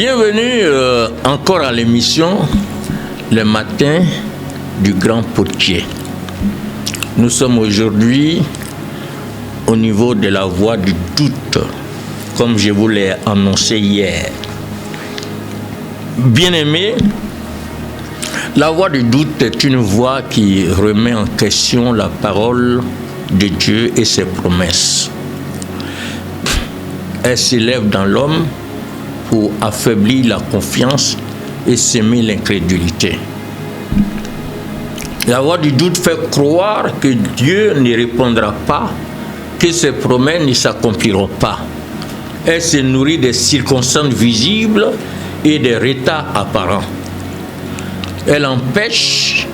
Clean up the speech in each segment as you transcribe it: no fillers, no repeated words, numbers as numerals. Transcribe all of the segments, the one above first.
Bienvenue encore à l'émission Le matin du grand potier. Nous sommes aujourd'hui au niveau de la voie du doute, comme je vous l'ai annoncé hier. Bien-aimés, la voie du doute est une voie qui remet en question la parole de Dieu et ses promesses. Elle s'élève dans l'homme pour affaiblir la confiance et s'aimer l'incrédulité. La voie du doute fait croire que Dieu ne répondra pas, que ses promesses ne s'accompliront pas. Elle se nourrit des circonstances visibles et des retards apparents. Elle empêche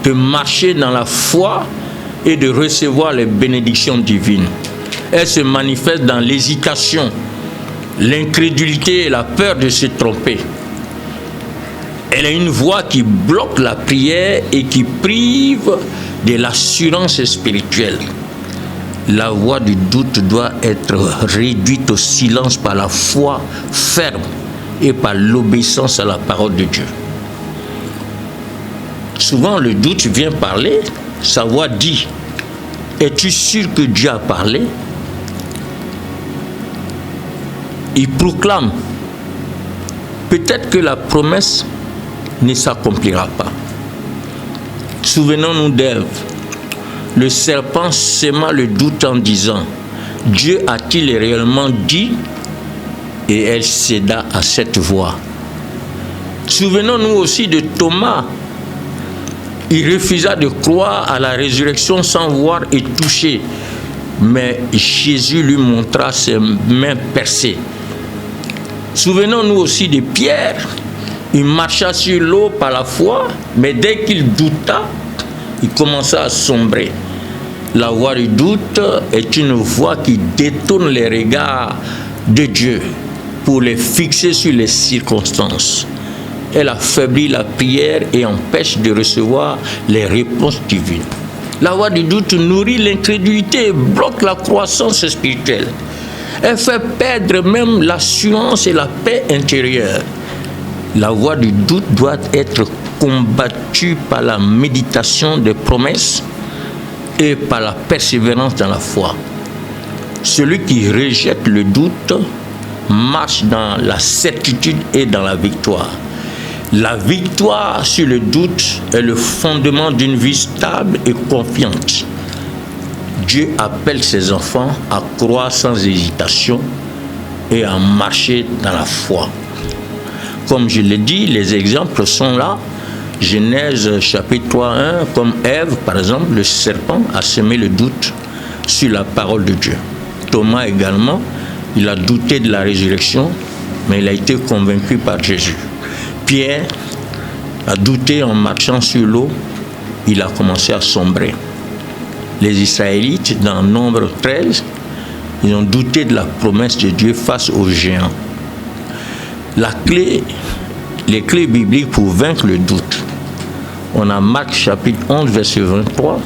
de marcher dans la foi et de recevoir les bénédictions divines. Elle se manifeste dans l'hésitation, l'incrédulité et la peur de se tromper. Elle est une voie qui bloque la prière et qui prive de l'assurance spirituelle. La voie du doute doit être réduite au silence par la foi ferme et par l'obéissance à la parole de Dieu. Souvent, le doute vient parler, sa voix dit « Es-tu sûr que Dieu a parlé ?» Il proclame peut-être que la promesse ne s'accomplira pas. Souvenons-nous d'Ève. Le serpent sema le doute en disant « Dieu a-t-il réellement dit ?» Et elle céda à cette voix. Souvenons-nous aussi de Thomas. Il refusa de croire à la résurrection sans voir et toucher. Mais Jésus lui montra ses mains percées. Souvenons-nous aussi de Pierre. Il marcha sur l'eau par la foi, mais dès qu'il douta, il commença à sombrer. La voie du doute est une voie qui détourne les regards de Dieu pour les fixer sur les circonstances. Elle affaiblit la prière et empêche de recevoir les réponses divines. La voie du doute nourrit l'incrédulité et bloque la croissance spirituelle. Elle fait perdre même l'assurance et la paix intérieure. La voie du doute doit être combattue par la méditation des promesses et par la persévérance dans la foi. Celui qui rejette le doute marche dans la certitude et dans la victoire. La victoire sur le doute est le fondement d'une vie stable et confiante. Dieu appelle ses enfants à croire sans hésitation et à marcher dans la foi. Comme je l'ai dit, les exemples sont là. Genèse chapitre 3:1, comme Ève, par exemple, le serpent a semé le doute sur la parole de Dieu. Thomas également, il a douté de la résurrection, mais il a été convaincu par Jésus. Pierre a douté en marchant sur l'eau, il a commencé à sombrer. Les Israélites, dans Nombre 13, ils ont douté de la promesse de Dieu face aux géants. Les clés bibliques pour vaincre le doute. On a Marc chapitre 11, verset 23.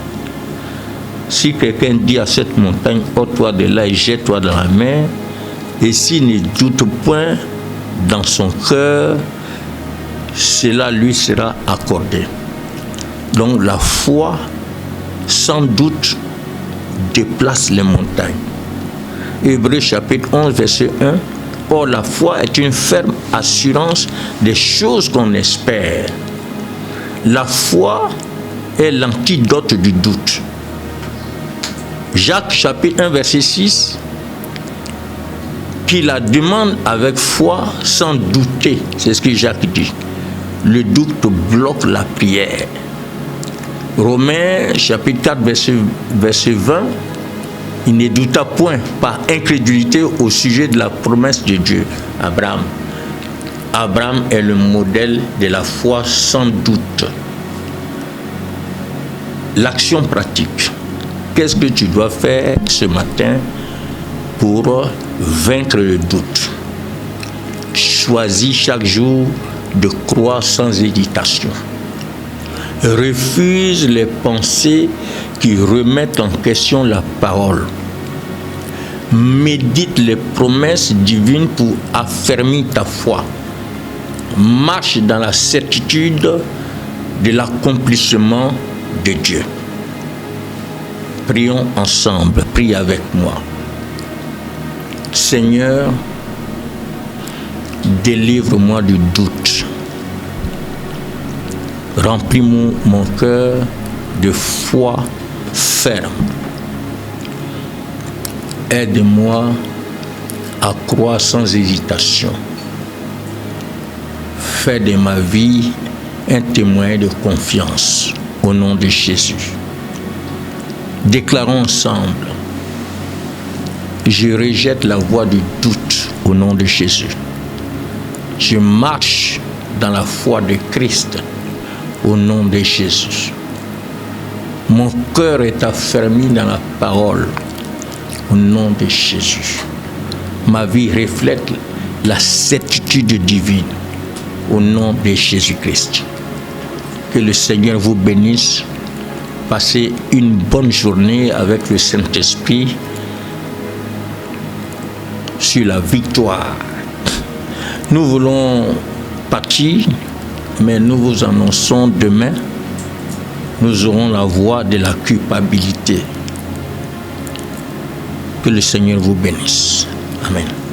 Si quelqu'un dit à cette montagne, ôte-toi de là et jette-toi dans la mer, et s'il ne doute point dans son cœur, cela lui sera accordé. Donc la foi, sans doute, déplace les montagnes. Hébreux chapitre 11, verset 1. Or, la foi est une ferme assurance des choses qu'on espère. La foi est l'antidote du doute. Jacques chapitre 1, verset 6. Qui la demande avec foi sans douter. C'est ce que Jacques dit. Le doute bloque la prière. Romains chapitre 4, verset 20, il ne douta point par incrédulité au sujet de la promesse de Dieu. Abraham. Abraham est le modèle de la foi sans doute. L'action pratique. Qu'est-ce que tu dois faire ce matin pour vaincre le doute? Choisis chaque jour de croire sans hésitation. Refuse les pensées qui remettent en question la parole. Médite les promesses divines pour affermir ta foi. marche dans la certitude de l'accomplissement de Dieu. Prions ensemble, prie avec moi. Seigneur, délivre-moi du doute. Remplis-moi mon cœur de foi ferme. Aide-moi à croire sans hésitation. Fais de ma vie un témoin de confiance au nom de Jésus. Déclarons ensemble: je rejette la voie du doute au nom de Jésus. Je marche dans la foi de Christ au nom de Jésus. Mon cœur est affermi dans la parole au nom de Jésus. Ma vie reflète la certitude divine au nom de Jésus-Christ. Que le Seigneur vous bénisse. Passez une bonne journée avec le Saint-Esprit sur la victoire. Nous voulons partir, mais nous vous annonçons demain, nous aurons la voix de la culpabilité. Que le Seigneur vous bénisse. Amen.